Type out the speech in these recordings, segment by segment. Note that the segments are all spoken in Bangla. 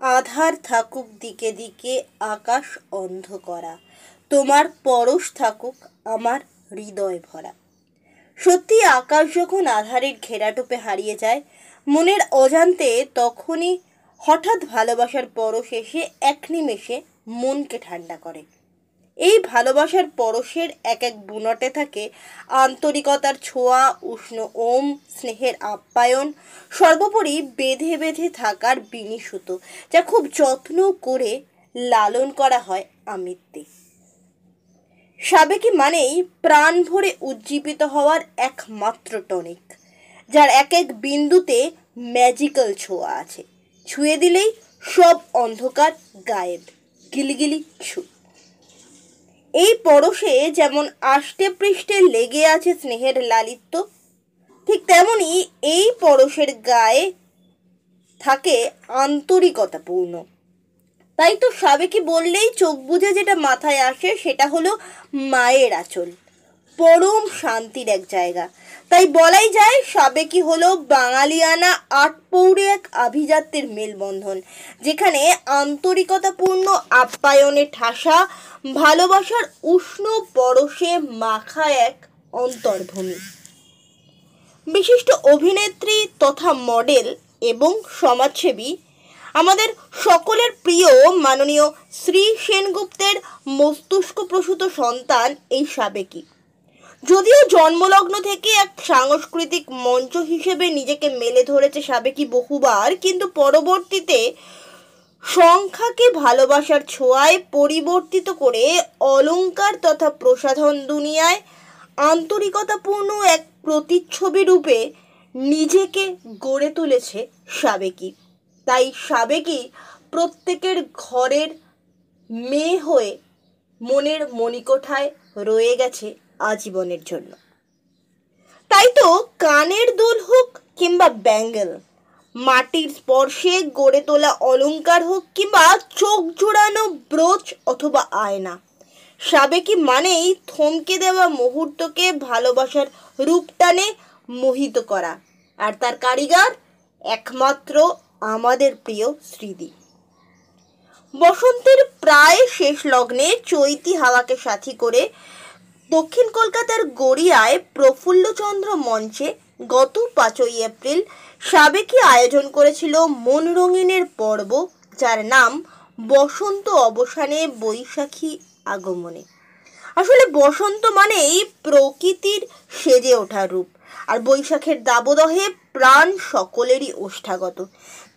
আধার থাকুক দিকে দিকে আকাশ অন্ধ করা, তোমার পরশ থাকুক আমার হৃদয় ভরা। সত্যি আকাশ যখন আধারের ঘেরাটোপে হারিয়ে যায় মনের অজান্তে, তখনই হঠাৎ ভালোবাসার পরশ এসে এক নিমেষে মনকে ঠান্ডা করে। এই ভালোবাসার পরশের এক এক বুনটে থাকে আন্তরিকতার ছোঁয়া, উষ্ণ ওম, স্নেহের আপ্যায়ন, সর্বোপরি বেঁধে বেঁধে থাকার বিনি সুতো, যা খুব যত্ন করে লালন করা হয় আমিত্তে। সাবেকি মানেই প্রাণ ভরে উজ্জীবিত হওয়ার একমাত্র টনিক, যার এক এক বিন্দুতে ম্যাজিক্যাল ছোঁয়া আছে। ছুঁয়ে দিলেই সব অন্ধকার গায়েব, গিলিগিলি ছু। এই পরশে যেমন আষ্টে পৃষ্ঠে লেগে আছে স্নেহের লালিত্য, ঠিক তেমনি এই পরশের গায়ে থাকে আন্তরিকতা পূর্ণ। তাই তো সাবেকি বললেই চোখ বুজে যেটা মাথায় আসে সেটা হলো মায়ের আঁচল, পরম শান্তির এক জায়গা। তাই বলাই যায় সাবেকি হলো বাঙালিয়ানা আটপৌরে এক আভিজাত্যের মেলবন্ধন, যেখানে আন্তরিকতাপূর্ণ আপ্যায়নে ঠাসা, ভালোবাসার উষ্ণ পরশে মাখা এক অন্তর্ভূমি। বিশিষ্ট অভিনেত্রী তথা মডেল এবং সমাজসেবী আমাদের সকলের প্রিয় মাননীয় শ্রী সেনগুপ্তের মস্তিষ্ক প্রসূত সন্তান এই সাবেকি। যদিও জন্মলগ্ন থেকে এক সাংস্কৃতিক মঞ্চ হিসেবে নিজেকে মেলে ধরেছে সাবেকি বহুবার, কিন্তু পরবর্তীতে সংখ্যাকে ভালোবাসার ছোঁয়ায় পরিবর্তিত করে অলংকার তথা প্রসাধন দুনিয়ায় আন্তরিকতাপূর্ণ এক প্রতিচ্ছবি রূপে নিজেকে গড়ে তুলেছে সাবেকি। তাই সাবেকি প্রত্যেকের ঘরের মেয়ে হয়ে মনের মণিকোঠায় রয়ে গেছে আজীবনের জন্য। তাই তো কানের দুল হোক কিংবা ব্যাঙ্গেল, মাটির স্পর্শে গড়ে তোলা অলংকার হোক কিংবা চোখ জোড়ানো ব্রোচ অথবা আয়না, সাবেকি মানেই থমকে দেওয়া মুহূর্তকে ভালোবাসার রূপটানে মোহিত করা। আর তার কারিগর একমাত্র আমাদের প্রিয় শ্রীদি। বসন্তের প্রায় শেষ লগ্নে চৈতি হাওয়াকে সাথী করে দক্ষিণ কলকাতার গড়িয়ায় প্রফুল্লচন্দ্র মঞ্চে গত 5ই এপ্রিল সাবেকি আয়োজন করেছিল মন রঙিনের পর্ব, যার নাম বসন্ত অবসানে বৈশাখী আগমনে। আসলে বসন্ত মানেই প্রকৃতির সেজে ওঠা রূপ, আর বৈশাখের দাবদহে প্রাণ সকলেরই ওষ্ঠাগত।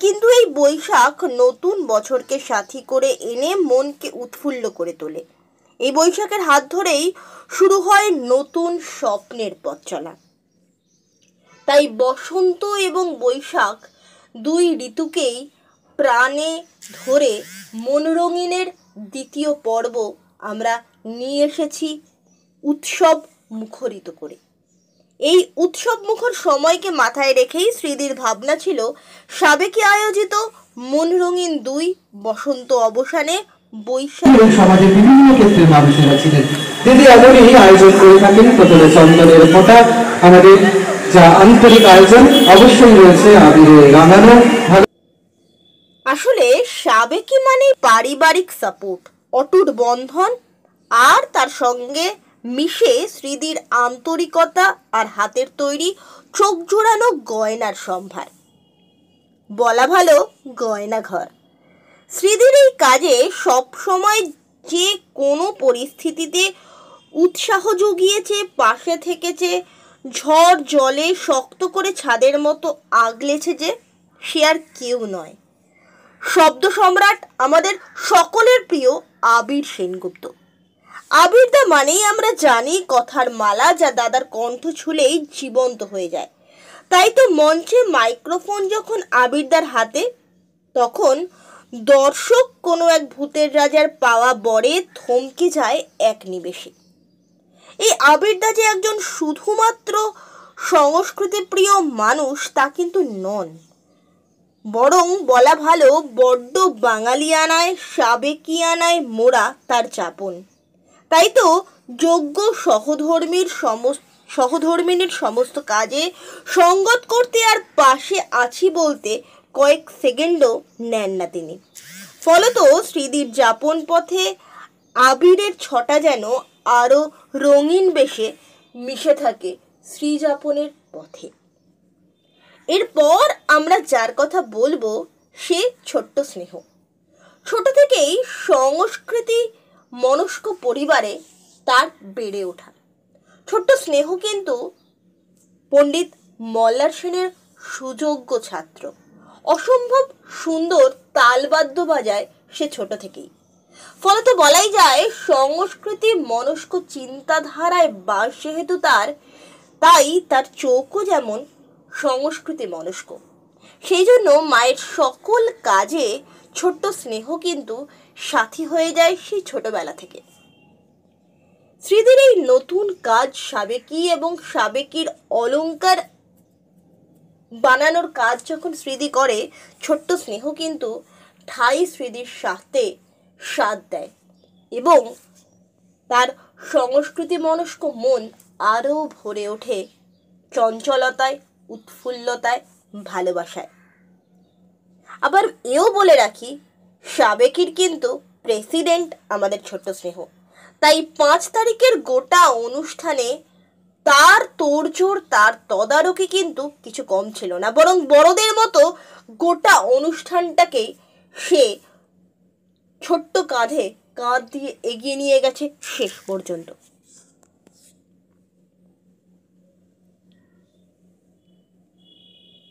কিন্তু এই বৈশাখ নতুন বছরকে সাথী করে এনে মনকে উৎফুল্ল করে তোলে। এই বৈশাখের হাত ধরেই শুরু হয় নতুন স্বপ্নের পথ চলা। তাই বসন্ত এবং বৈশাখ দুই ঋতুকেই প্রাণে ধরে মনরঙিনের দ্বিতীয় পর্ব আমরা নিয়ে এসেছি উৎসব মুখরিত করে। এই উৎসব মুখর সময়কে মাথায় রেখেই শ্রীদির ভাবনা ছিল সাবেকি আয়োজিত মন রঙিন 2 বসন্ত অবসানে বৈশাখ। সমাজের বিভিন্ন ক্ষেত্রে মানুষেরা ছিলেন দিদি এমনই আয়োজন করে থাকেন। প্রথমে চন্দনের ফোঁটা, আমাদের যা আন্তরিক আয়োজন অবশ্যই রয়েছে আবিরে রাঙানো। আসলে সাবেকি মানে পারিবারিক সাপোর্ট, অটুট বন্ধন, আর তার সঙ্গে মিশে শ্রীদির আন্তরিকতা আর হাতের তৈরি চোখ জোড়ানো গয়নার সম্ভার। বলা ভালো গয়না ঘর। শ্রীদির এই কাজে সব সময় যে কোনো পরিস্থিতিতে উৎসাহ জুগিয়েছে, পাশে থেকেছে, ঝড় জলে শক্ত করে ছাদের মতো আগলেছে, যে সে আর কেউ নয়, শব্দ সম্রাট আমাদের সকলের প্রিয় আবির সেনগুপ্ত। আবিরদা মানেই আমরা জানি কথার মালা, যা দাদার কণ্ঠ ছুলেই জীবন্ত হয়ে যায়। তাই তো মঞ্চে মাইক্রোফোন যখন আবিরদার হাতে, তখন দর্শক কোনো এক ভূতের রাজার পাওয়া বরে থমকে যায় এক নিমেষে। এই আবিরদা যে একজন শুধুমাত্র সংস্কৃতিপ্রিয় মানুষ তা কিন্তু নন, বরং বলা ভালো বড্ড বাঙালিয়ানায় সাবেকিয়ানায় মোড়া তার চাপন। তাই তো যোগ্য সহধর্মিনীর সমস্ত কাজে সঙ্গত করতে আর পাশে আছি বলতে কয়েক সেকেন্ডও নেন না তিনি। ফলত শ্রীদির যাপন পথে আবিরের ছটা যেন আরো রঙিন বেশে মিশে থাকে শ্রীযাপনের পথে। এরপর আমরা যার কথা বলবো সে ছোট্ট স্নেহ। ছোট থেকেই সংস্কৃতি মনস্ক পরিবারে তার বেড়ে ওঠা। ছোট্ট স্নেহ কিন্তু পণ্ডিত মল্লার সেনের সুযোগ্য ছাত্র। অসম্ভব সুন্দর তালবাদ্য বাজায় সে ছোট থেকেই। ফলত বলাই যায় সংস্কৃতি মনস্ক চিন্তাধারায় বাস যেহেতু তাই তার চোখও যেমন সংস্কৃতি মনস্ক। সেই জন্য মায়ের সকল কাজে ছোট্ট স্নেহ কিন্তু সাথী হয়ে যায় সেই ছোটবেলা থেকে। শ্রীদির এই নতুন কাজ সাবেকি এবং সাবেকির অলংকার বানানোর কাজ যখন শ্রীদি করে, ছোট্ট স্নেহ কিন্তু ঠাই শ্রীদির সাথে সাথ দেয় এবং তার সংস্কৃতি মনস্ক মন আরও ভরে ওঠে চঞ্চলতায়, উৎফুল্লতায়, ভালোবাসায়। আবার এও বলে রাখি, সাবেকির কিন্তু প্রেসিডেন্ট আমাদের ছোট্ট স্নেহ। তাই 5 তারিখের গোটা অনুষ্ঠানে তার তোড়জোড়, তার তদারকি কিন্তু কিছু কম ছিল না, বরং বড়দের মতো গোটা অনুষ্ঠানটাকেই সে ছোট্ট কাঁধে কাঁধ দিয়ে এগিয়ে নিয়ে গেছে শেষ পর্যন্ত।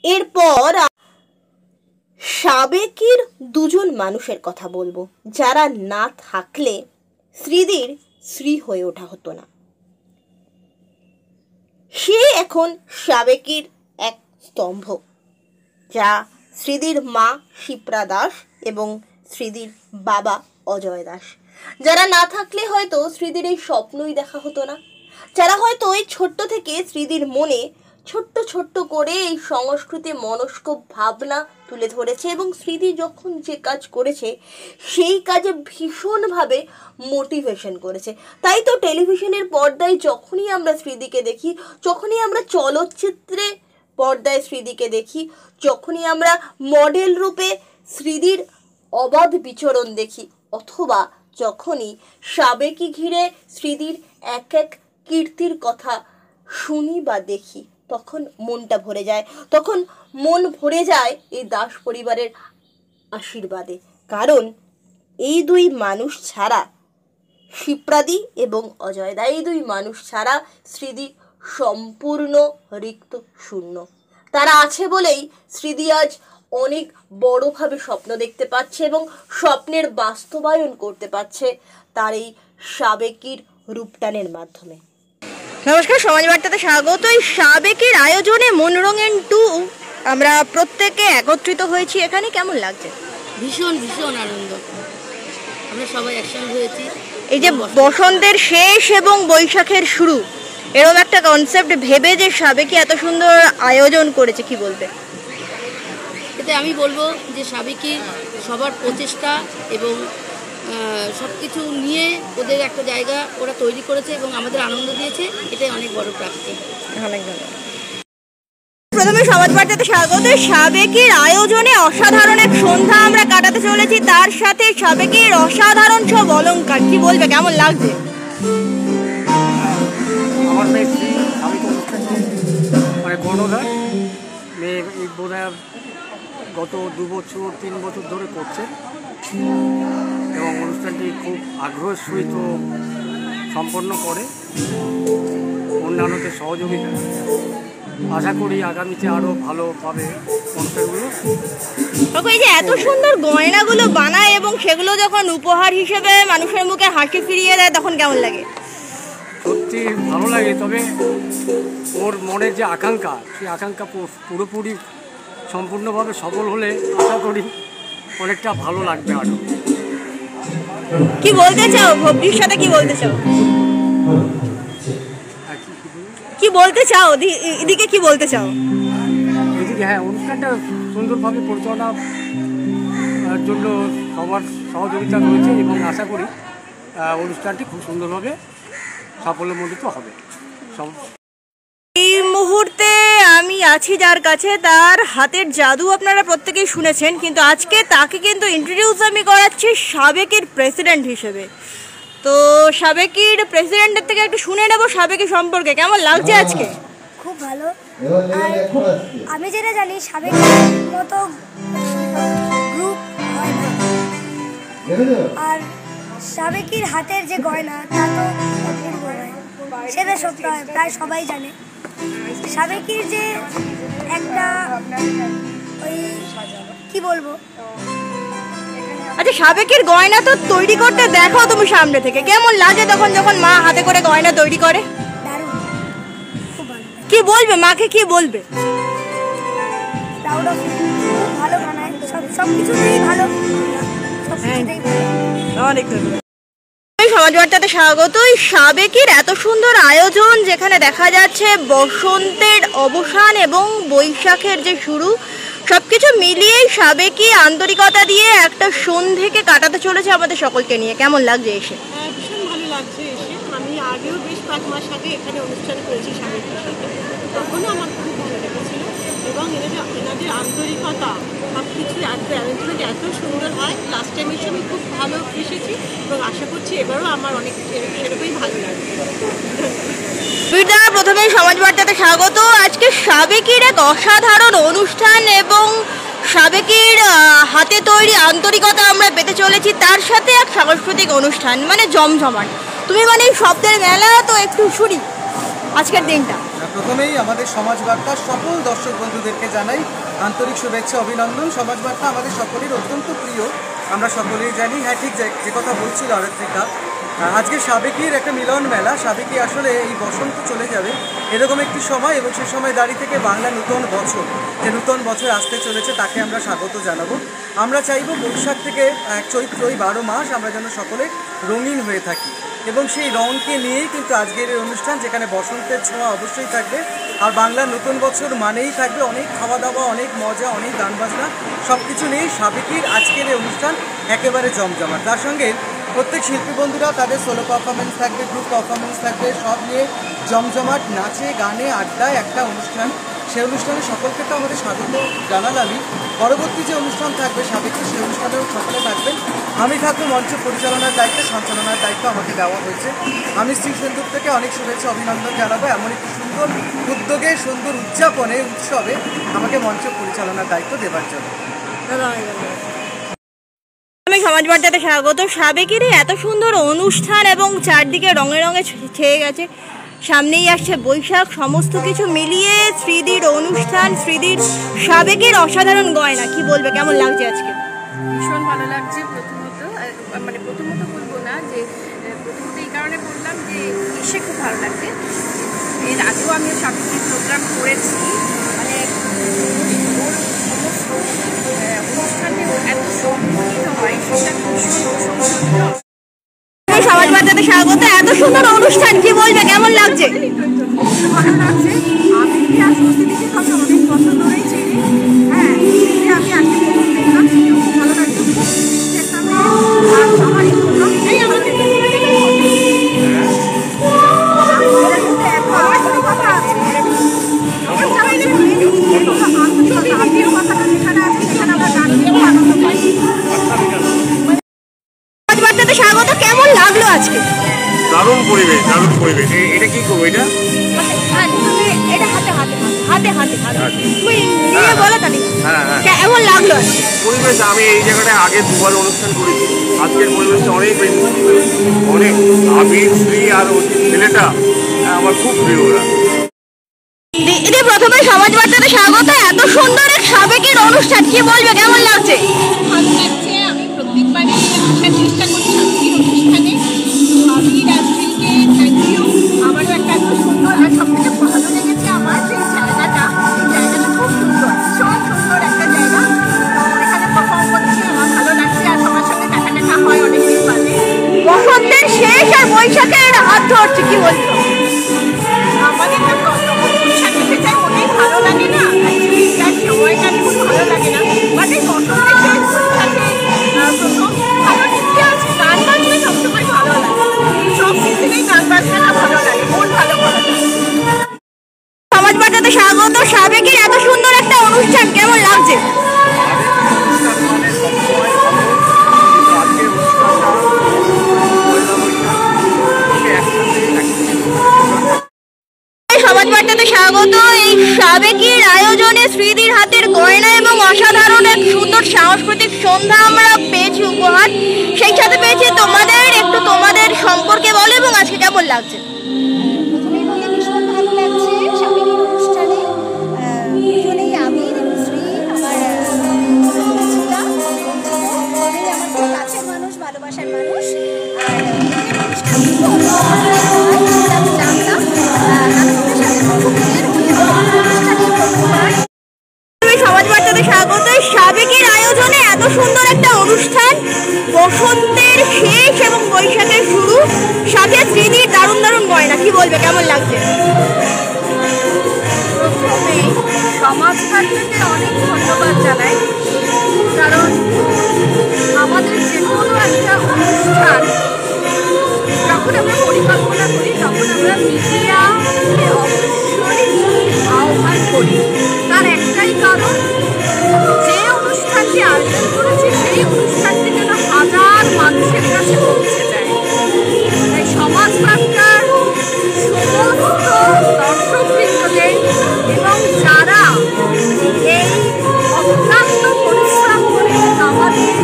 এরপর সাবেকির দুজন মানুষের কথা বলবো যারা না থাকলে শ্রীদির শ্রী হয়ে ওঠা হতো না। সে এখন সাবেকির এক স্তম্ভ, যা শ্রীদির মা শিপ্রা দাস এবং শ্রীদির বাবা অজয় দাস। যারা না থাকলে হয়তো শ্রীদির এই স্বপ্নই দেখা হতো না, যারা হয়তো এই ছোট্ট থেকে শ্রীদির মনে ছোট্ট ছোট্ট করে এই সংস্কৃতি মনস্ক ভাবনা তুলে ধরেছে এবং শ্রীদি যখন যে কাজ করেছে সেই কাজে ভীষণভাবে মোটিভেশন করেছে। তাই তো টেলিভিশনের পর্দায় যখনই আমরা শ্রীদিকে দেখি, যখনই আমরা চলচ্চিত্রে পর্দায় শ্রীদিকে দেখি, যখনই আমরা মডেল রূপে শ্রীদির অবাধ বিচরণ দেখি, অথবা যখনই সাবেকি ঘিরে শ্রীদির এক এক কীর্তির কথা শুনি বা দেখি, তখন মনটা ভরে যায়। তখন মন ভরে যায় এই দাস পরিবারের আশীর্বাদে। কারণ এই দুই মানুষ ছাড়া, শিপ্রাদি এবং অজয়দা, এই দুই মানুষ ছাড়া শ্রীদি সম্পূর্ণ রিক্ত, শূন্য। তারা আছে বলেই শ্রীদি আজ অনেক বড়ভাবে স্বপ্ন দেখতে পাচ্ছে এবং স্বপ্নের বাস্তবায়ন করতে পারছে তার এই সাবেকির রূপটানের মাধ্যমে। নমস্কার, সমাজ বার্তাতে স্বাগত। এই সাবেকির আয়োজনে মনরঙেন 2 আমরা প্রত্যেকে একত্রিত হয়েছি এখানে। কেমন লাগছে? ভীষণ ভীষণ আনন্দ। আমরা সবাই একসঙ্গে হয়েছি। এই যে বসন্তের শেষ এবং বৈশাখের শুরু, এরকম একটা কনসেপ্ট ভেবে যে সাবেকি এত সুন্দর আয়োজন করেছে, কি বলবে? এতে আমি বলবো যে সাবেকি সবার প্রচেষ্টা এবং সব কিছু নিয়ে ওদের একটা জায়গা ওরা তৈরি করেছে এবং আমাদের আনন্দ দিয়েছে, এটাই অনেক বড় প্রাপ্তি। অনেক ধন্যবাদ। প্রথমে সমাজ বার্তাতে স্বাগত। সাবেকির আয়োজনে অসাধারণ এক সন্ধ্যা আমরা কাটাতে চলেছি, তার সাথে সাবেকির অসাধারণ সব অলংকার। কি বলবে, কেমন লাগছে? আমার মেয়ে সাবেকি অনুষ্ঠানটি মানে কর্ণধার মেয়ে, এই বোধহয় গত 2 বছর 3 বছর ধরে করছে এবং অনুষ্ঠানটি খুব আগ্রহের সহিত সম্পন্ন করে অন্যান্যদের সহযোগিতা। আশা করি আগামীতে আরও ভালো পাবে অনুষ্ঠানগুলো। এই যে এত সুন্দর গয়নাগুলো বানায় এবং সেগুলো যখন উপহার হিসেবে মানুষের মুখে হাসি ফিরিয়ে দেয়, তখন কেমন লাগে? সত্যি ভালো লাগে। তবে ওর মনের যে আকাঙ্ক্ষা, সেই আকাঙ্ক্ষা পুরোপুরি সম্পূর্ণভাবে সফল হলে আশা করি অনেকটা ভালো লাগবে। আরও কি বলতে চাও ভক্তির সাথে? কি বলতে চাও? কি বলতে চাও এদিকে? কি বলতে চাও এদিকে? হ্যাঁ, অনুষ্ঠানটা সুন্দরভাবে পরিচালনার জন্য সবার সহযোগিতা রয়েছে এবং আশা করি অনুষ্ঠানটি খুব সুন্দরভাবে সাফল্যমণ্ডিত হবে। এই মুহূর্তে আমি আছি যার কাছে, তার হাতের জাদু আপনারা প্রত্যেকেই শুনেছেন, কিন্তু আজকে তাকে কিন্তু ইন্ট্রোডিউস আমি করাচ্ছি সাবেকির প্রেসিডেন্ট হিসেবে। তো সাবেকির প্রেসিডেন্টের থেকে একটু শুনে নেব সাবেকি সম্পর্কে, কেমন লাগছে আজকে? খুব ভালো। আর আমি যেটা জানি সাবেকির মতো গ্রুপ হয় না, আর সাবেকির হাতের যে গয়না তা তো অপূর্ব হয়, সেটা সব প্রায় সবাই জানে। সাবেকির যে একটা ওই কি বলবো, আচ্ছা সাবেকির গয়না তো তৈরি করতে দেখো তুমি সামনে থেকে, কেমন লাগে তখন যখন মা হাতে করে গয়না তৈরি করে? দারুণ, খুব ভালো। কি বলবে মাকে, কি বলবে? প্রাউড অফ, খুব ভালো বানায়, সব কিছুতেই ভালো, সব কিছুতেই ভালো। সমাজবার্তাতে স্বাগত। সাবেকির এত সুন্দর আয়োজন, যেখানে দেখা যাচ্ছে বসন্তের অবসান এবং বৈশাখের যে শুরু, সবকিছু মিলিয়েই সাবেকি আন্তরিকতা দিয়ে একটা সন্ধ্যেকে কাটাতে চলেছে আমাদের সকলকে নিয়ে। কেমন লাগছে এসে? ভীষণ ভালো লাগছে এসে। আমি আগেও বেশ কয়েক মাস আগে এখানে অনুষ্ঠান করেছি সাবেকির সাথে, তখনও আমার খুব ভালো লেগেছিল। এবং এনাদের আন্তরিকতা, সব কিছু অ্যারেঞ্জমেন্ট এত সুন্দর হয়। লাস্ট টাইম এসে আমি খুব ভালো এসেছি এবং আশা করছি এবারও আমার অনেক সেরকমই ভালো লাগবে। প্রথমেই সমাজবার্তাতে স্বাগত। আজকে সাবেকির এক অসাধারণ অনুষ্ঠান এবং সাবেকির হাতে তৈরি আন্তরিকতা আমরা পেতে চলেছি, তার সাথে এক সাংস্কৃতিক অনুষ্ঠান, মানে জমজমাট। তুমি মানে শব্দের মেলা, তো একটু শুনি আজকের দিনটা। প্রথমেই আমাদের সমাজবার্তার সকল দর্শক বন্ধুদেরকে জানাই আন্তরিক শুভেচ্ছা, অভিনন্দন। সমাজবার্তা আমাদের সকলের অত্যন্ত প্রিয়, আমরা সকলেই জানি। হ্যাঁ, ঠিক যে কথা বলছিল আরেকটা, আজকে সাবেকির একটা মিলন মেলা। সাবেকি আসলে এই বসন্ত চলে যাবে এরকম একটি সময়, এবং সে সময় দাঁড়িয়ে থেকে বাংলা নূতন বছর, যে নূতন বছর আসতে চলেছে, তাকে আমরা স্বাগত জানাবো। আমরা চাইবো বৈশাখ থেকে চৈত্র, এই 12 মাস আমরা যেন সকলে রঙিন হয়ে থাকি, এবং সেই রঙকে নিয়েই কিন্তু আজকের এই অনুষ্ঠান, যেখানে বসন্তের ছোঁয়া অবশ্যই থাকবে। আর বাংলার নতুন বছর মানেই থাকবে অনেক খাওয়া দাওয়া, অনেক মজা, অনেক গান বাজনা, সব কিছু নিয়েই সাবেকির আজকের এই অনুষ্ঠান একেবারে জমজমাট। তার সঙ্গে প্রত্যেক শিল্পী বন্ধুরা তাদের সোলো পারফরমেন্স থাকবে, গ্রুপ পারফরমেন্স থাকবে, সব নিয়ে জমজমাট নাচে গানে আড্ডায় একটা অনুষ্ঠান। সেই অনুষ্ঠানে সকলকে তো আমাদের স্বাগত জানালামই। পরবর্তী যে অনুষ্ঠান থাকবে সাবেকি, সেই অনুষ্ঠানেও সকলে থাকবেন। আমি থাকবো মঞ্চ পরিচালনার দায়িত্ব, সঞ্চালনার দায়িত্ব আমাকে দেওয়া হয়েছে। আমি শ্রী সেন্দুর থেকে অনেক শুভেচ্ছা অভিনন্দন জানাবো এমন একটি সুন্দর উদ্যোগে, সুন্দর উদযাপনে, উৎসবে আমাকে মঞ্চ পরিচালনার দায়িত্ব দেবার জন্য। সমাজবার্তাতে স্বাগত। সাবেকির এত সুন্দর অনুষ্ঠান এবং চারদিকে রঙে রঙে ছেয়ে গেছে, সামনেই আসছে বৈশাখ, সমস্ত কিছু মিলিয়ে শ্রীদির অনুষ্ঠান, শ্রীদির সাবেকির অসাধারণ গয়না, কি বলবে, কেমন লাগছে আজকে? ভীষণ ভালো লাগছে। প্রথমত বলবো না যে, প্রথমত এই কারণে বললাম যে এসে খুব ভালো লাগছে। এর আগেও আমিও সাংস্কৃতিক প্রোগ্রাম করেছি, মানে অনুষ্ঠানটি এত সম্মিলিত হয়, সেটা ভীষণ প্রশংসনীয়। সমাজবার্তাতে স্বাগত। এত সুন্দর অনুষ্ঠান, কি বলবে, কেমন লাগছে? ভালো লাগছে। আমি সংস্কৃতিকে কথা অনেক বছর ধরেই চিনি। হ্যাঁ, আমি আজকে প্রথম দেখলাম, খুব ভালো লাগছে। আমারই প্রোগ্রাম এই আমাদের কথা আছে, আমার চাইলে আন্তরিক কথাটা যেখানে আছে, সেখানে আমরা গান দিয়ে আনন্দ পাই। সমাজবার্তাতে স্বাগত। কেমন লাগলো আজকে? দারুণ পরিবেশ, দারুণ পরিবেশ। এটা কি করবো? এটা এটা হাতে হাতে হাতে হাতে হাতে তুমি নিয়ে বলো তাহলে। কেমন লাগলো পরিবেশ? আমি এই জায়গাটায় আগে দুবার অনুষ্ঠান করেছি, আজকের পরিবেশটা অনেক বেশি, অনেক আবির, শ্রী আর ছেলেটা আমার খুব প্রিয়। ওরা দিদি প্রথমে সমাজবার্তাতে স্বাগত। এত সুন্দর এক সাবেকির অনুষ্ঠান, কি বলবে, কেমন লাগছে? ভালো লাগছে। আমি প্রত্যেকবারই আসার চেষ্টা করি সাবেকির অনুষ্ঠানে। আবির আজকে থ্যাংক ইউ। আমারও একটা এত সুন্দর, আর সব থেকে ভালো লেগেছে আমার সেই জায়গাটা। এই জায়গাটা খুব সুন্দর, ভীষণ সুন্দর একটা জায়গা। এখানে পারফর্ম করছি, আমার ভালো লাগছে। আর সবার সঙ্গে দেখা হয় অনেকদিন বাদে। বসন্তের শেষ আর বৈশাখের হাত ধরছে, কি বলছো? আমাদের তো অনুষ্ঠান দিতে চাই, মনেই ভালো লাগে না, অ্যাকচুয়ালি যার সময়টা খুব ভালো লাগে না। বাট এই বসন্তের শেষ বৈশাখে প্রথম ভালো দিকটা আছে, গান বাজলে সবসময় ভালো লাগে। সব সিজনেই গান বাজনাটা ভালো লাগে, মন ভালো লাগে। সমাজবার্তাতে স্বাগত। সাবেক আয়োজনে শ্রীদির হাতের গয়না এবং অসাধারণ এক সুন্দর সাংস্কৃতিক সন্ধ্যা আমরা পেয়েছি উপহার। সেই সাথে পেয়েছি তোমাদের, একটু তোমাদের সম্পর্কে বলো এবং আজকে কেমন লাগছে। প্রথমেই বলে ভীষণ ভালো লাগছে সাবেকের অনুষ্ঠানে দুজনেই আবির এবং শ্রী আমার ছিলা ওদের আমার খুব কাছের মানুষ, ভালোবাসার মানুষ। আর আমি জানতাম সমাজ বার্তাতে স্বাগত। সাবেকের আয়োজনে এত সুন্দর একটা অনুষ্ঠান, বসন্তের শেষ এবং বৈশাখের শুরু, সাথে শ্রীদির দারুণ দারুণ গয়না, কি বলবে, কেমন লাগছে? প্রথমে সমাজ বার্তাকে অনেক ধন্যবাদ জানাই, কারণ আমাদের যে কোনো একটা অনুষ্ঠান যখন আমরা পরিকল্পনা করি তখন আমরা মিডিয়াকে অবশ্যই আহ্বান করি। তার একটাই কারণ, যে অনুষ্ঠানটি আয়োজন করেছি সেই অনুষ্ঠানটি যেন হাজার মানুষের কাছে পৌঁছে যায়। তাই সমাজ বার্তার সমস্ত দর্শকবৃন্দদের এবং যারা এই অক্লান্ত পরিশ্রম করে আমাদের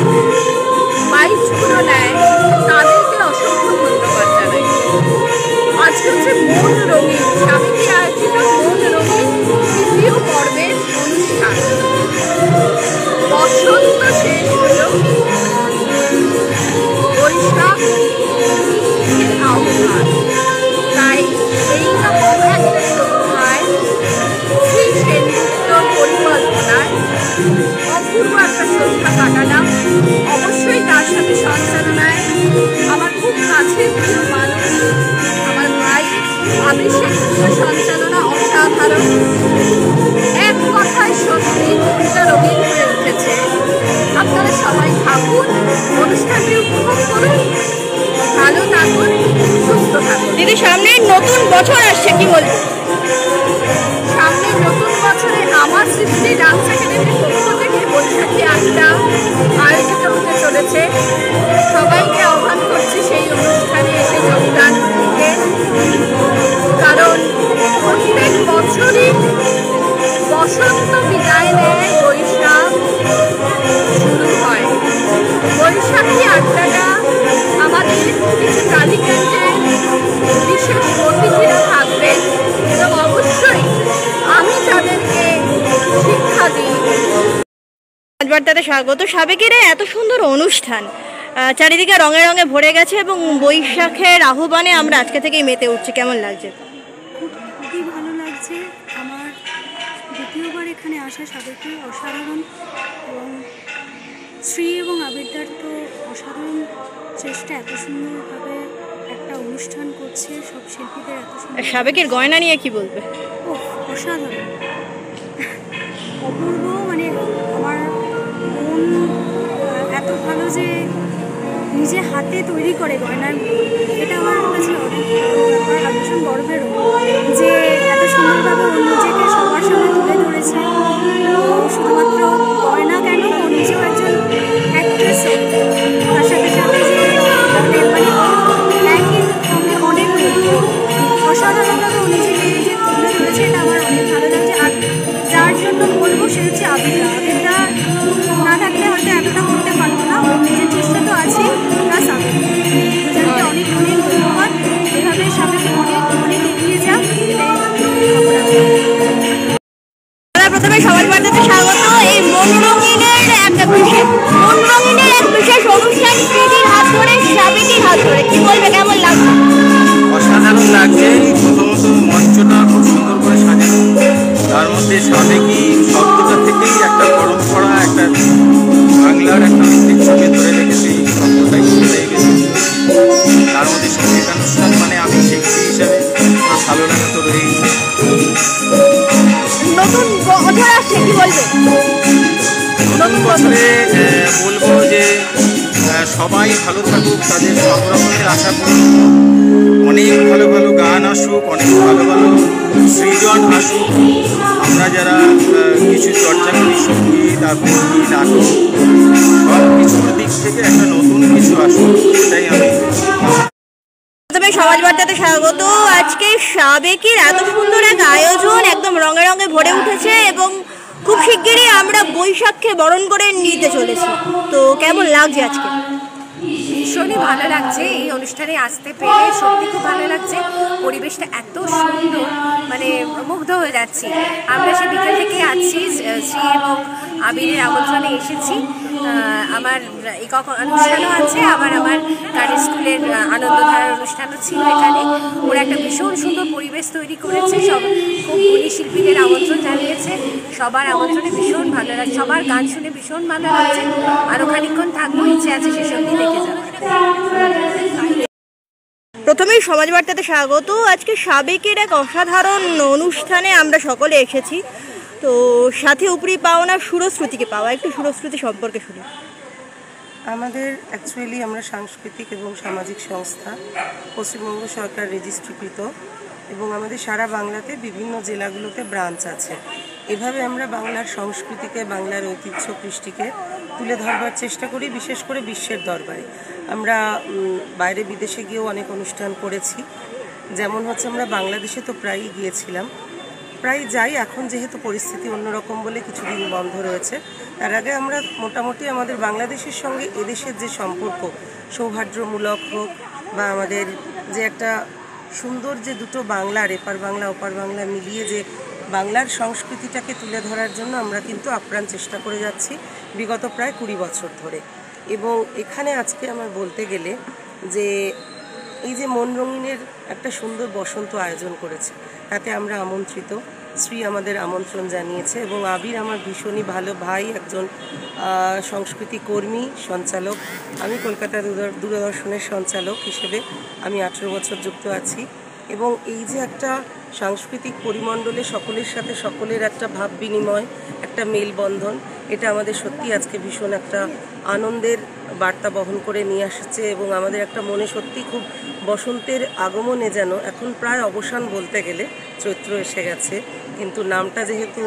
বাইকগুলো নেয় তাদেরকে অসংখ্য ধন্যবাদ জানাই। আজকে হচ্ছে মন রঙিন, সাবেকি আয়োজিত মন রঙিন তৃতীয় পর্বের অনুষ্ঠান। বসন্ত শেষ হলো, বৈশাখ আহ্বান। তাই এইরকম একটা সন্ধ্যায় শ্রী সেনগুপ্তর পরিকল্পনায় অপূর্ব একটা সন্ধ্যা কাটালাম। অবশ্যই তার সাথে সঞ্চালনায় আমার খুব কাছের প্রিয় মানুষ আমার ভাই আবির সেনগুপ্তর সঞ্চালনা অসাধারণ। এক কথায় সত্যি মনটা রঙিন হয়ে উঠেছে। আপনারা সবাই থাকুন, অনুষ্ঠানটি উপভোগ করুন, ভালো থাকুন, সুস্থ থাকুন। দিদি, সামনে নতুন বছর আসছে, কি বলবো? সামনে নতুন বছরে আমার সৃষ্টি ডান্স একাডেমির পক্ষ থেকে বৈশাখী আড্ডা আয়োজিত হতে চলেছে। সবাইকে আহ্বান করছি সেই অনুষ্ঠানে এসে যোগদান করতে, কারণ প্রত্যেক বছরই বসন্ত বিদায় নেয়, বৈশাখ শুরু হয়। বৈশাখী আড্ডাটা আমাদের কিছু কালীগঞ্জের বিশেষ অতিথিরা থাকবেন এবং অবশ্যই আমি তাদেরকে শিক্ষা দিই। সমাজ বার্তাতে স্বাগত। সাবেকের এত সুন্দর অনুষ্ঠান, চারিদিকে রঙে রঙে ভরে গেছে এবং বৈশাখের আহ্বানে আমরা আজকে থেকেই মেতে উঠছি, কেমন লাগছে? খুবই ভালো লাগছে। আমার দ্বিতীয়বার এখানে আসা সাবেকি অসাধারণ, এবং শ্রী এবং আবিরদার তো অসাধারণ চেষ্টা, এত সুন্দরভাবে একটা অনুষ্ঠান করছে, সব শিল্পীদের এত সুন্দর। সাবেকের গয়না নিয়ে কি বলবে? ও অসাধারণ, অপূর্ব, মানে আমার মন এত ভালো যে নিজে হাতে তৈরি করে গয়নাগুলো, এটা আমার কাছে অনেক ব্যাপার আর ভীষণ গর্বেরও যে এত সুন্দরভাবে ও নিজেকে সবার সামনে তুলে ধরেছে। শুধুমাত্র গয়না কেন, ও নিজেও একজন অ্যাক্ট্রেসও, তার সাথে সাথে যে একই সঙ্গে অনেক অসাধারণভাবে ও নিজেকে যে তুলে ধরেছে, এটা আমার অনেক ভালো লাগছে। আর যার জন্য বলবো সে হচ্ছে আবিরদা। আবিরদা না থাকলে হয়তো এতটা করতে পারবো না, ওর নিজের চেষ্টা তো আছে, প্লাস আবিরদা, দুজনকে অনেক অনেক ধন্যবাদ। এভাবে সাবেকি অনেক অনেক এগিয়ে যাক, এটাই প্রথমে সমাজ বার্তাতে স্বাগত। এই মন রঙিনের এক বিশেষ অনুষ্ঠান, শ্রীদির হাত ধরে, সাবেকির হাত ধরে, কি বলবে, কেমন লাগছে? অসাধারণ লাগছে। প্রথমত মঞ্চটা খুব সুন্দর করে সাজানো, তার মধ্যে সাবেকি শব্দটা থেকেই একটা পরম্পরা, একটা বাংলার একটা ঐতিহ্যকে ধরে রেখেছে, এই শব্দটাই চলে গেছে। তার মধ্যে সঙ্গীতানুষ্ঠান মানে আমি শিল্পী হিসাবে ভালো লাগা তো রয়েছে। নতুন বছর আসছে, কি বলবে? নতুন বছরে বলবো যে সবাই ভালো থাকুক, তাদের সব রকমের আশা পূরণ হোক, অনেক ভালো ভালো গান আসুক, অনেক ভালো ভালো সৃজন আসুক। আমরা যারা কিছু চর্চা করি, সঙ্গীত, আবৃত্তি, নাটক, সব কিছুর দিক থেকে একটা নতুন কিছু আসুক, এটাই আমি। প্রথমে সমাজ বার্তাতে স্বাগত। আজকে সাবেকির এত সুন্দর এক আয়োজন, একদম রঙে রঙে ভরে উঠেছে এবং খুব শিগগিরই আমরা বৈশাখকে বরণ করে নিতে চলেছি, তো কেমন লাগছে আজকে? ভীষণই ভালো লাগছে এই অনুষ্ঠানে আসতে পেরে, সত্যি খুব ভালো লাগছে। পরিবেশটা এত সুন্দর, মানে মুগ্ধ হয়ে যাচ্ছি। আমরা সে বিকেল থেকে আছি, শ্রী এবং আবিরের আমন্ত্রণে এসেছি। আমার একক অনুষ্ঠানও আছে, আবার আমার গানের স্কুলের আনন্দধারার অনুষ্ঠানও ছিল এখানে। ওরা একটা ভীষণ সুন্দর পরিবেশ তৈরি করেছে, সব খুব গুণী শিল্পীদের আমন্ত্রণ জানিয়েছে। সবার আমন্ত্রণে ভীষণ ভালো লাগছে, সবার গান শুনে ভীষণ ভালো লাগছে। আরও খানিকক্ষণ থাকবো, ইচ্ছে আছে সেসব দিয়ে দেখে যাবো। প্রথমেই সমাজ বার্তাতে স্বাগত। আজকে সাবেকের এক অসাধারণ অনুষ্ঠানে আমরা সকলে এসেছি, তো সাথে উপরি পাওনা সুরশ্রুতিকে পাওয়া, একটু সুরশ্রুতি সম্পর্কে শুনি। আমাদের অ্যাকচুয়ালি আমরা সাংস্কৃতিক এবং সামাজিক সংস্থা, পশ্চিমবঙ্গ সরকার রেজিস্ট্রিকৃত, এবং আমাদের সারা বাংলাতে বিভিন্ন জেলাগুলোতে ব্রাঞ্চ আছে। এভাবে আমরা বাংলার সংস্কৃতিকে, বাংলার ঐতিহ্য কৃষ্টিকে তুলে ধরবার চেষ্টা করি, বিশেষ করে বিশ্বের দরবারে। আমরা বাইরে বিদেশে গিয়েও অনেক অনুষ্ঠান করেছি, যেমন হচ্ছে আমরা বাংলাদেশে তো প্রায়ই গিয়েছিলাম, প্রায় যাই। এখন যেহেতু পরিস্থিতি অন্যরকম বলে কিছুদিন বন্ধ রয়েছে, তার আগে আমরা মোটামুটি আমাদের বাংলাদেশের সঙ্গে এদেশের যে সম্পর্ক, সৌহার্দ্যমূলক হোক বা আমাদের যে একটা সুন্দর যে দুটো বাংলার, এপার বাংলা ওপার বাংলা মিলিয়ে যে বাংলার সংস্কৃতিটাকে তুলে ধরার জন্য আমরা কিন্তু আপ্রাণ চেষ্টা করে যাচ্ছি বিগত প্রায় 20 বছর ধরে। এবং এখানে আজকে আমার বলতে গেলে যে এই যে মন রঙিনের একটা সুন্দর বসন্ত আয়োজন করেছে, তাতে আমরা আমন্ত্রিত। শ্রী আমাদের আমন্ত্রণ জানিয়েছে, এবং আবির আমার ভীষণই ভালো ভাই, একজন সংস্কৃতি কর্মী, সঞ্চালক। আমি কলকাতা দূরদর্শনের সঞ্চালক হিসেবে আমি 18 বছর যুক্ত আছি। এবং এই যে একটা সাংস্কৃতিক পরিমণ্ডলে সকলের সাথে সকলের একটা ভাব বিনিময়, একটা মেলবন্ধন, এটা আমাদের সত্যি আজকে ভীষণ একটা আনন্দের বার্তা বহন করে নিয়ে আসছে। এবং আমাদের একটা মনে সত্যি খুব বসন্তের আগমনে, যেন এখন প্রায় অবসান বলতে গেলে, চৈত্র এসে গেছে, কিন্তু নামটা যেহেতু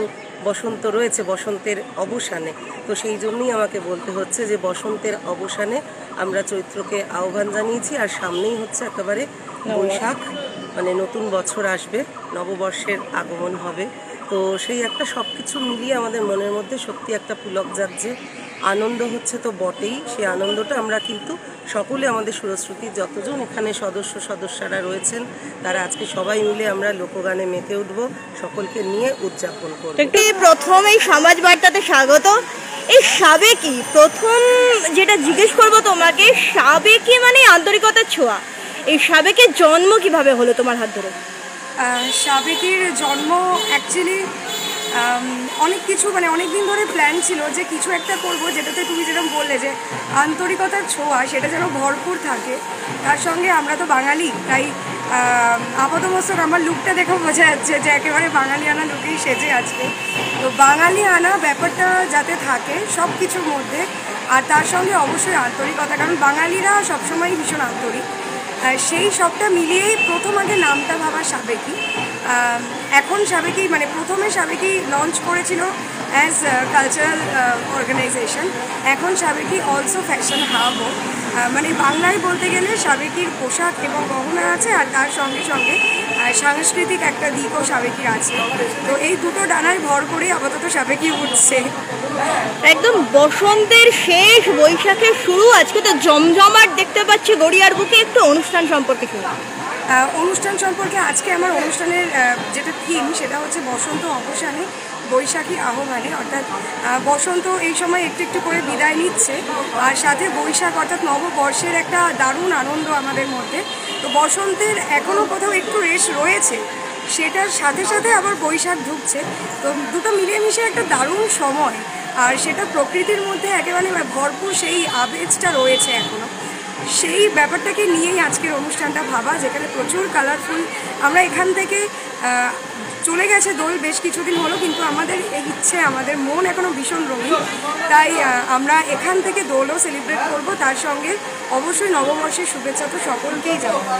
বসন্ত রয়েছে, বসন্তের অবসানে, তো সেই জন্যই আমাকে বলতে হচ্ছে যে বসন্তের অবসানে আমরা চৈত্রকে আহ্বান জানিয়েছি। আর সামনেই হচ্ছে একেবারে বৈশাখ, মানে নতুন বছর আসবে, নববর্ষের আগমন হবে। তো সেই একটা সব কিছু মিলিয়ে আমাদের মনের মধ্যে সত্যি একটা পুলক যাচ্ছে, আনন্দ হচ্ছে তো বটেই। সেই আনন্দটা আমরা কিন্তু সকলে, আমাদের সুরশ্রুতির যতজন এখানে সদস্যরা রয়েছেন, তারা আজকে সবাই মিলে আমরা লোকগানে মেতে উঠবো, সকলকে নিয়ে উদযাপন করব। প্রথমেই সমাজ বার্তাতে স্বাগত। এই সাবেকি, প্রথম যেটা জিজ্ঞেস করবো তোমাকে, সাবেকি মানে আন্তরিকতার ছোঁয়া, এই সাবেকের জন্ম কিভাবে হলো তোমার হাত ধরে? সাবেকের জন্ম অ্যাকচুয়ালি অনেক কিছু, মানে অনেক দিন ধরে প্ল্যান ছিল যে কিছু একটা করব যেটাতে তুমি যেরকম বললে যে আন্তরিকতার ছোঁয়া, সেটা যেন ভরপুর থাকে। তার সঙ্গে আমরা তো বাঙালি, তাই আপাতমস্তক আমার লুকটা দেখে বোঝা যাচ্ছে যে একেবারে বাঙালিয়ানা লুকেই সেজে আছে। তো বাঙালিয়ানা ব্যাপারটা যাতে থাকে সব কিছুর মধ্যে, আর তার সঙ্গে অবশ্যই আন্তরিকতা, কারণ বাঙালিরা সবসময়ই ভীষণ আন্তরিক। সেই সবটা মিলিয়েই প্রথম আগে নামটা ভাবা সাবেকি। এখন সাবেকি, মানে প্রথমে সাবেকি লঞ্চ করেছিল অ্যাজ কালচারাল অর্গানাইজেশন, এখন সাবেকি অলসো ফ্যাশন হাবও। মানে বাংলায় বলতে গেলে সাবেকির পোশাক এবং গহনা আছে, আর তার সঙ্গে সঙ্গে সাংস্কৃতিক একটা দিকও সাবেকির আছে। তো এই দুটো ডানায় ভর করে আপাতত সাবেকি উঠছে। একদম বসন্তের শেষ, বৈশাখের শুরু, আজকে তো জমজমাট দেখতে পাচ্ছি গড়িয়ার বুকে। একটু অনুষ্ঠান সম্পর্কে শুনি। অনুষ্ঠান সম্পর্কে আজকে আমার অনুষ্ঠানের যেটা থিম, সেটা হচ্ছে বসন্ত অবসানে বৈশাখী আহ্বানে। অর্থাৎ বসন্ত এই সময় একটু একটু করে বিদায় নিচ্ছে, আর সাথে বৈশাখ অর্থাৎ নববর্ষের একটা দারুণ আনন্দ আমাদের মধ্যে। তো বসন্তের এখনও কোথাও একটু রেশ রয়েছে, সেটার সাথে সাথে আবার বৈশাখ ঢুকছে। তো দুটো মিলিয়ে মিশে একটা দারুণ সময়, আর সেটা প্রকৃতির মধ্যে একেবারে ভরপুর সেই আবেজটা রয়েছে এখনও। সেই ব্যাপারটাকে নিয়েই আজকের অনুষ্ঠানটা ভাবা, যেখানে প্রচুর কালারফুল। আমরা এখান থেকে চলে গেছে দোল বেশ কিছুদিন হলো, কিন্তু আমাদের এই ইচ্ছে, আমাদের মন এখনও ভীষণ রঙিন, তাই আমরা এখান থেকে দোলও সেলিব্রেট করব। তার সঙ্গে অবশ্যই নববর্ষের শুভেচ্ছা তো সকলকেই জানাবো।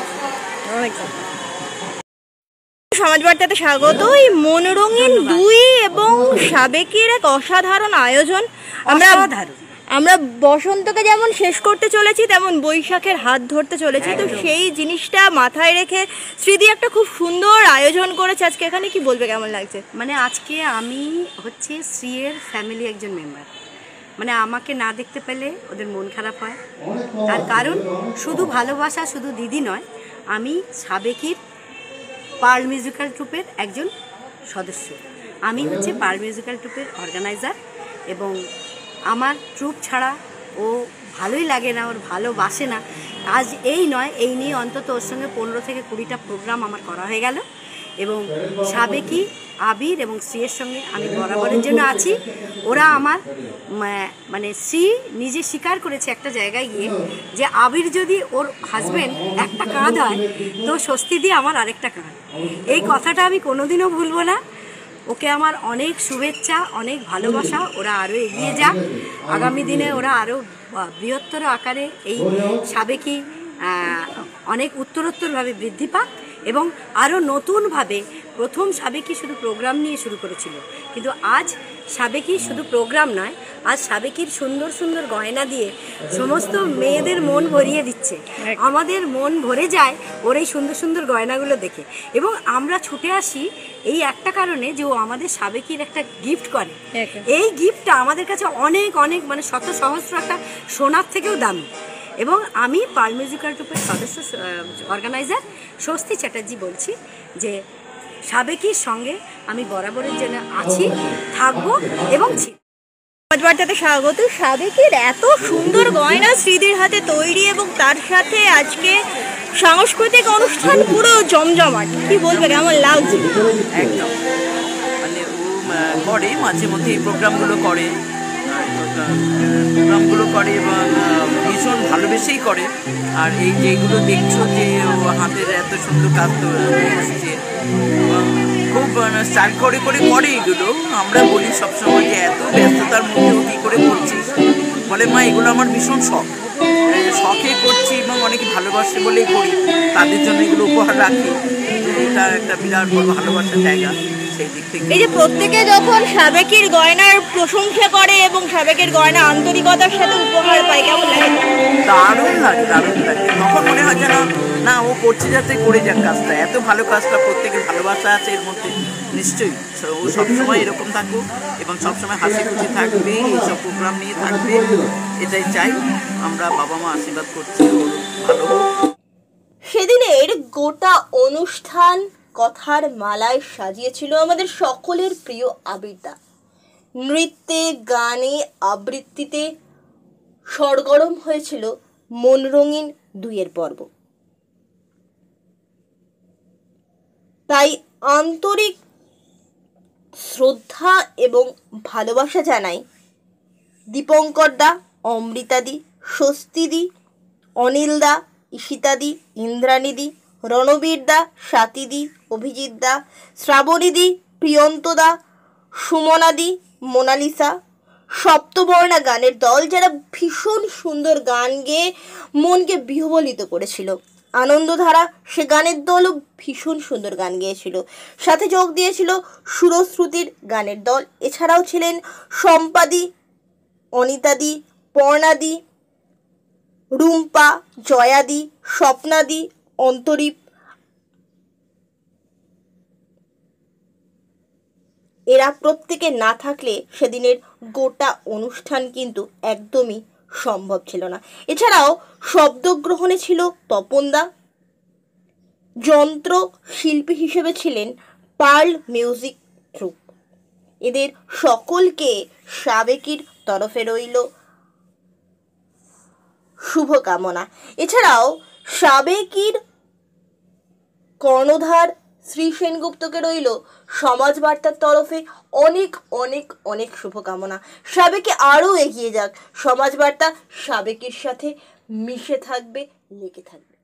সমাজ বার্তাতে স্বাগত। এই মনোরঙিন দুই এবং সাবেকের এক অসাধারণ আয়োজন, আমরা আমরা বসন্তকে যেমন শেষ করতে চলেছি তেমন বৈশাখের হাত ধরতে চলেছি, তো সেই জিনিসটা মাথায় রেখে শ্রীদি একটা খুব সুন্দর আয়োজন করেছে আজকে। এখানে কি বলবে, কেমন লাগছে? মানে আজকে আমি হচ্ছে শ্রীয়ের ফ্যামিলি একজন মেম্বার, মানে আমাকে না দেখতে পেলে ওদের মন খারাপ হয়। তার কারণ শুধু ভালোবাসা, শুধু দিদি নয়, আমি সাবেকির পার্ল মিউজিক্যাল ট্রুপের একজন সদস্য। আমি হচ্ছে পার্ল মিউজিক্যাল ট্রুপের অর্গানাইজার, এবং আমার ট্রুপ ছাড়া ও ভালোই লাগে না, ওর ভালোবাসে না। আজ এই নয়, এই নিয়ে অন্তত ওর সঙ্গে 15 থেকে 20টা প্রোগ্রাম আমার করা হয়ে গেল, এবং সাবেকি, আবির এবং শ্রীয়ের সঙ্গে আমি বরাবরের জন্য আছি। ওরা আমার মানে শ্রী নিজে স্বীকার করেছে একটা জায়গায় গিয়ে যে আবির যদি ওর হাজব্যান্ড একটা কাঁধ হয় তো স্বস্তি দিয়ে আমার আরেকটা কাঁধ। এই কথাটা আমি কোনোদিনও ভুলবো না। ওকে আমার অনেক শুভেচ্ছা, অনেক ভালোবাসা। ওরা আরও এগিয়ে যাক, আগামী দিনে ওরা আরও বৃহত্তর আকারে এই সাবেকি অনেক উত্তরোত্তরভাবে বৃদ্ধি পাক, এবং আরও নতুনভাবে। প্রথম সাবেকি শুধু প্রোগ্রাম নিয়ে শুরু করেছিল, কিন্তু আজ সাবেকি শুধু প্রোগ্রাম নয়, আজ সাবেকির সুন্দর সুন্দর গয়না দিয়ে সমস্ত মেয়েদের মন ভরিয়ে দিচ্ছে। আমাদের মন ভরে যায় ওর এই সুন্দর সুন্দর গয়নাগুলো দেখে, এবং আমরা ছুটে আসি এই একটা কারণে যে ও আমাদের সাবেকির একটা গিফট করে। এই গিফটটা আমাদের কাছে অনেক অনেক মানে শত সহস্র একটা সোনার থেকেও দামি। এবং আমি পার্ল মিউজিক্যাল ট্রুপের সদস্য অর্গানাইজার স্বস্তি চ্যাটার্জি বলছি যে সাবেকির সঙ্গে আমি বরাবরের জন্য আছি, থাকবো এবং ছি। সমাজবার্তাতে স্বাগত। সাবেকির এত সুন্দর গয়না শ্রীদির হাতে তৈরি, এবং তার সাথে আজকে সাংস্কৃতিক অনুষ্ঠান পুরো জমজমাট। কি বলবে, কেমন লাগছে? একদম মানে ও করে মাঝে মধ্যে এই প্রোগ্রামগুলো করে এবং ভীষণ ভালোবেসেই করে। আর এই যেগুলো দেখছো যে ও হাতের এত সুন্দর কাজ এসছে, খুব স্টাইল করে করে এগুলো। আমরা বলি সবসময় যে এত ব্যস্ততার মধ্যেও কী করে করছিস, বলে মা এগুলো আমার ভীষণ শখে করছি, এবং অনেকে ভালোবাসে বলেই করি, তাদের জন্য এগুলো উপহার রাখি। এটা একটা বিরাট বড় ভালোবাসার জায়গা। এই যে প্রত্যেকে যখন সাবেকির গয়নার প্রশংসা করে এবং সাবেকির গয়না আন্তরিকতার সাথে উপহার পায়, কেমন লাগে? দারুণ লাগে, দারুণ লাগে। তখন মনে হয় যেন না, ও করছে যাতে করে যাক কাজটা, এত ভালো কাজটা, প্রত্যেকের ভালোবাসা আছে এর মধ্যে। নিশ্চয়ই ও সবসময় এরকম থাকুক এবং সবসময় হাসি খুশি থাকবে, এইসব প্রোগ্রাম নিয়ে থাকবে, এটাই চাই। আমরা বাবা মা আশীর্বাদ করছি ভালো হোক। সেদিনের গোটা অনুষ্ঠান কথার মালায় সাজিয়েছিল আমাদের সকলের প্রিয় আবিরদা। নৃত্যে, গানে, আবৃত্তিতে সরগরম হয়েছিল মন রঙিন দুইয়ের পর্ব। তাই আন্তরিক শ্রদ্ধা এবং ভালোবাসা জানাই দীপঙ্করদা, অমৃতাদি, স্বস্তিদি, অনিলদা, ঈশিতাদি, ইন্দ্রাণীদি, রণবীরদা, স্বাতীদি, অভিজিৎদা, শ্রাবণীদি, প্রিয়ন্তদা, সুমনাদি, মোনালিসা, সপ্তবর্ণা গানের দল, যারা ভীষণ সুন্দর গান গেয়ে মনকে বিহ্বলিত করেছিল। আনন্দধারা সে গানের দলও ভীষণ সুন্দর গান গেয়েছিল। সাথে যোগ দিয়েছিল সুরশ্রুতির গানের দল। এছাড়াও ছিলেন সম্পাদি, অনিতাদি, পর্ণাদি, রুম্পা, জয়াদি, স্বপ্নাদি, অন্তরীপ। এরা প্রত্যেকে না থাকলে সেদিনের গোটা অনুষ্ঠান কিন্তু একদমই সম্ভব ছিল না। এছাড়াও শব্দগ্রহণে ছিল তপনদা, যন্ত্র শিল্পী হিসেবে ছিলেন পার্ল মিউজিক ট্রুপ। এদের সকলকে সাবেকির তরফে রইল শুভকামনা। এছাড়াও সাবেকির কর্ণধার শ্রী সেনগুপ্তকে রইল সমাজবার্তার তরফে অনেক অনেক অনেক শুভকামনা। সাবেকি আরও এগিয়ে যাক, সমাজবার্তা সাবেকির সাথে মিশে থাকবে, লেগে থাকবে।